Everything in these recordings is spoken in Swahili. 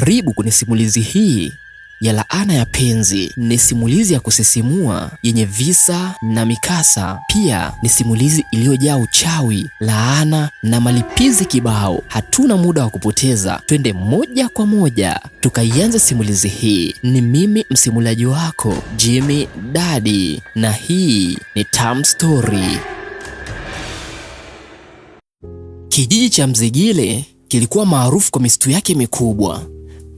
Karibu kwenye simulizi hii ya Laana ya Penzi. Ni simulizi ya kusisimua yenye visa na mikasa. Pia ni simulizi iliyojaa uchawi, laana na malipizi kibao. Hatuna muda wa kupoteza, twende moja kwa moja tukaianza simulizi hii. Ni mimi msimulaji wako Jimmy Daddy, na hii ni Tam Story. Kijiji cha Mzigile kilikuwa maarufu kwa misitu yake mikubwa,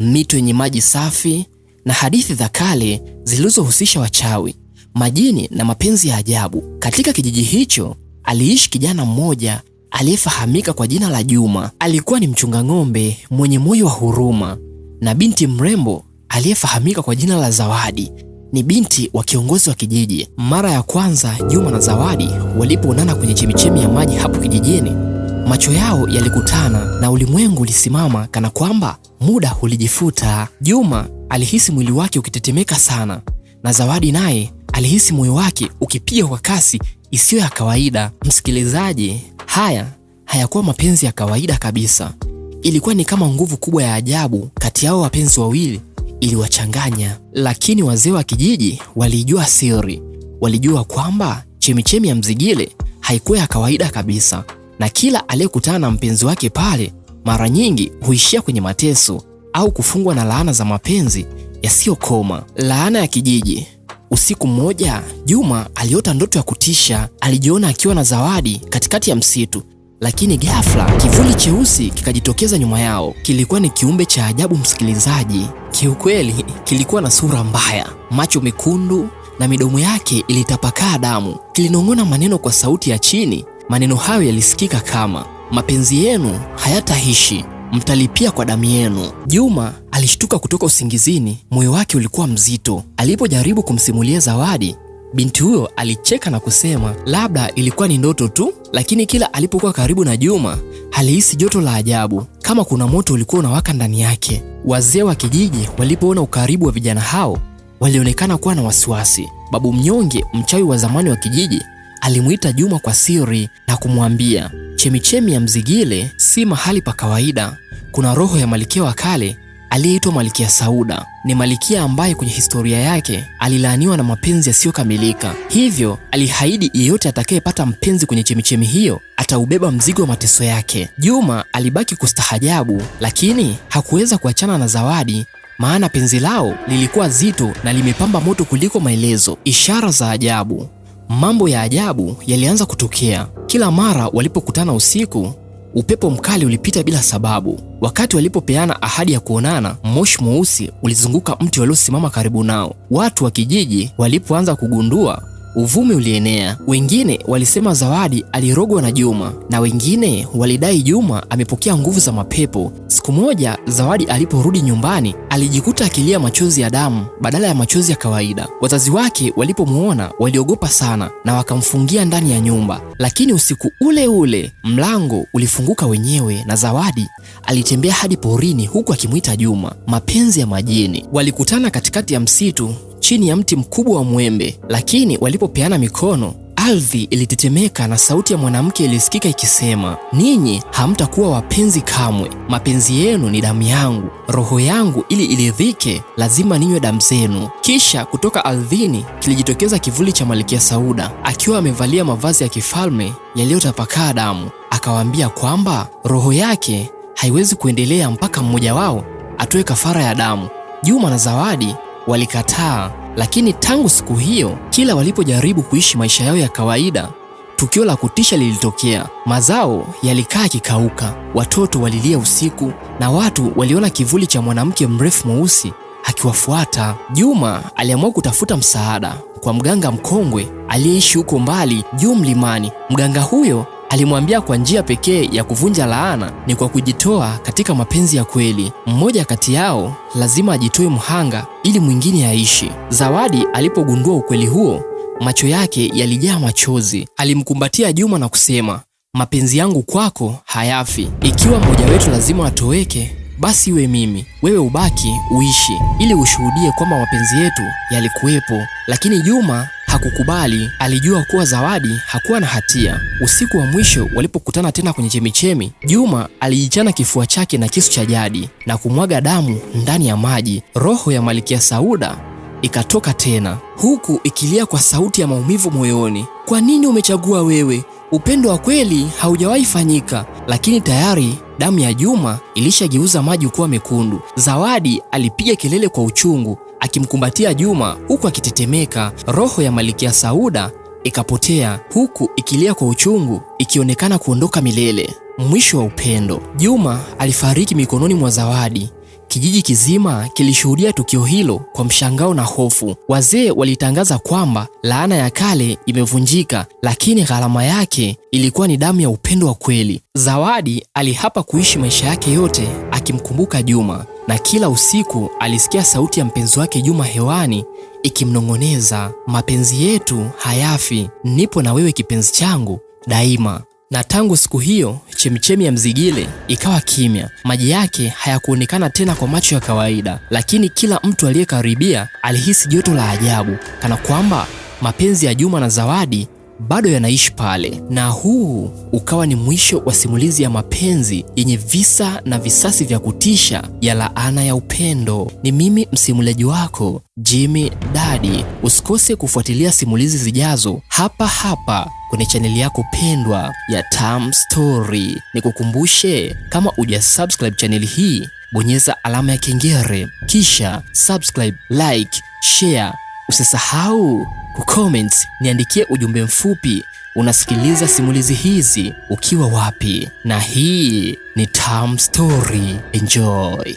mito yenye maji safi na hadithi za kale zilizohusisha wachawi, majini na mapenzi ya ajabu. Katika kijiji hicho aliishi kijana mmoja aliyefahamika kwa jina la Juma. Alikuwa ni mchunga ng'ombe mwenye moyo wa huruma, na binti mrembo aliyefahamika kwa jina la Zawadi. Ni binti wa kiongozi wa kijiji. Mara ya kwanza Juma na Zawadi walipoonana kwenye chemichemi ya maji hapo kijijini, macho yao yalikutana na ulimwengu ulisimama kana kwamba muda ulijifuta. Juma alihisi mwili wake ukitetemeka sana, na Zawadi naye alihisi moyo wake ukipiga kwa kasi isiyo ya kawaida. Msikilizaji, haya hayakuwa mapenzi ya kawaida kabisa. Ilikuwa ni kama nguvu kubwa ya ajabu kati yao wapenzi wawili iliwachanganya. Lakini wazee wa kijiji walijua siri. Walijua kwamba chemichemi ya Mzigile haikuwa ya kawaida kabisa, na kila aliyekutana na mpenzi wake pale mara nyingi huishia kwenye mateso au kufungwa na laana za mapenzi yasiyokoma. Laana ya kijiji. Usiku mmoja Juma aliota ndoto ya kutisha. Alijiona akiwa na Zawadi katikati ya msitu, lakini ghafla kivuli cheusi kikajitokeza nyuma yao. Kilikuwa ni kiumbe cha ajabu msikilizaji. Kiukweli kilikuwa na sura mbaya, macho mekundu na midomo yake ilitapakaa damu. Kilinong'ona maneno kwa sauti ya chini. Maneno hayo yalisikika kama, mapenzi yenu hayataishi, mtalipia kwa damu yenu. Juma alishtuka kutoka usingizini, moyo wake ulikuwa mzito. Alipojaribu kumsimulia Zawadi, binti huyo alicheka na kusema labda ilikuwa ni ndoto tu. Lakini kila alipokuwa karibu na Juma alihisi joto la ajabu, kama kuna moto ulikuwa unawaka ndani yake. Wazee wa kijiji walipoona ukaribu wa vijana hao walionekana kuwa na wasiwasi. Babu Mnyonge, mchawi wa zamani wa kijiji, alimuita Juma kwa siri na kumwambia, chemichemi ya Mzigile si mahali pa kawaida. Kuna roho ya malkia wa kale aliyeitwa Malkia Sauda. Ni malkia ambaye kwenye historia yake alilaaniwa na mapenzi yasiyokamilika. Hivyo alihaidi yeyote atakayepata mpenzi kwenye chemichemi hiyo ataubeba mzigo wa mateso yake. Juma alibaki kustahajabu, lakini hakuweza kuachana na Zawadi, maana penzi lao lilikuwa zito na limepamba moto kuliko maelezo. Ishara za ajabu. Mambo ya ajabu yalianza kutokea. Kila mara walipokutana usiku, upepo mkali ulipita bila sababu. Wakati walipopeana ahadi ya kuonana, moshi mweusi ulizunguka mti waliosimama karibu nao. Watu wa kijiji walipoanza kugundua, uvumi ulienea. Wengine walisema Zawadi alirogwa na Juma, na wengine walidai Juma amepokea nguvu za mapepo. Siku moja Zawadi aliporudi nyumbani, alijikuta akilia machozi ya damu badala ya machozi ya kawaida. Wazazi wake walipomuona waliogopa sana na wakamfungia ndani ya nyumba. Lakini usiku ule ule mlango ulifunguka wenyewe na Zawadi alitembea hadi porini huku akimwita Juma. Mapenzi ya majini. Walikutana katikati ya msitu chini ya mti mkubwa wa mwembe, lakini walipopeana mikono, ardhi ilitetemeka na sauti ya mwanamke ilisikika ikisema, ninyi hamtakuwa wapenzi kamwe. Mapenzi yenu ni damu yangu, roho yangu ili iridhike lazima ninywe damu zenu. Kisha kutoka ardhini kilijitokeza kivuli cha Malkia Sauda akiwa amevalia mavazi ya kifalme yaliyotapakaa damu. Akawaambia kwamba roho yake haiwezi kuendelea mpaka mmoja wao atoe kafara ya damu. Juma na Zawadi walikataa, lakini tangu siku hiyo kila walipojaribu kuishi maisha yao ya kawaida, tukio la kutisha lilitokea. Mazao yalikaa kikauka, watoto walilia usiku, na watu waliona kivuli cha mwanamke mrefu mweusi akiwafuata. Juma aliamua kutafuta msaada kwa mganga mkongwe aliyeishi huko mbali juu mlimani. Mganga huyo alimwambia kwa njia pekee ya kuvunja laana ni kwa kujitoa katika mapenzi ya kweli. Mmoja kati yao lazima ajitoe mhanga ili mwingine aishi. Zawadi alipogundua ukweli huo, macho yake yalijaa machozi. Alimkumbatia Juma na kusema, mapenzi yangu kwako hayafi. Ikiwa mmoja wetu lazima atoweke, basi iwe mimi, wewe ubaki uishi ili ushuhudie kwamba mapenzi yetu yalikuwepo. Lakini Juma hakukubali. Alijua kuwa Zawadi hakuwa na hatia. Usiku wa mwisho walipokutana tena kwenye chemichemi, Juma alijichana kifua chake na kisu cha jadi na kumwaga damu ndani ya maji. Roho ya Malkia Sauda ikatoka tena, huku ikilia kwa sauti ya maumivu moyoni. Kwa nini umechagua wewe? Upendo wa kweli haujawahi fanyika. Lakini tayari damu ya Juma ilishageuza maji kuwa mekundu. Zawadi alipiga kelele kwa uchungu, akimkumbatia Juma huku akitetemeka. Roho ya Malkia Sauda ikapotea, huku ikilia kwa uchungu, ikionekana kuondoka milele. Mwisho wa upendo. Juma alifariki mikononi mwa Zawadi. Kijiji kizima kilishuhudia tukio hilo kwa mshangao na hofu. Wazee walitangaza kwamba laana ya kale imevunjika, lakini gharama yake ilikuwa ni damu ya upendo wa kweli. Zawadi alihapa kuishi maisha yake yote akimkumbuka Juma, na kila usiku alisikia sauti ya mpenzi wake Juma hewani ikimnong'oneza, mapenzi yetu hayafi, nipo na wewe kipenzi changu daima. Na tangu siku hiyo chemichemi ya Mzigile ikawa kimya. Maji yake hayakuonekana tena kwa macho ya kawaida, lakini kila mtu aliyekaribia alihisi joto la ajabu, kana kwamba mapenzi ya Juma na Zawadi bado yanaishi pale. Na huu ukawa ni mwisho wa simulizi ya mapenzi yenye visa na visasi vya kutisha ya laana ya upendo. Ni mimi msimuliaji wako Jimmy Daddy. Usikose kufuatilia simulizi zijazo hapa hapa kwenye chaneli yako pendwa ya Tam Story. Nikukumbushe, kama hujasubscribe chaneli hii, bonyeza alama ya kengele kisha subscribe, like, share. Usisahau kucomment, niandikie ujumbe mfupi unasikiliza simulizi hizi ukiwa wapi. Na hii ni Tam Story. Enjoy.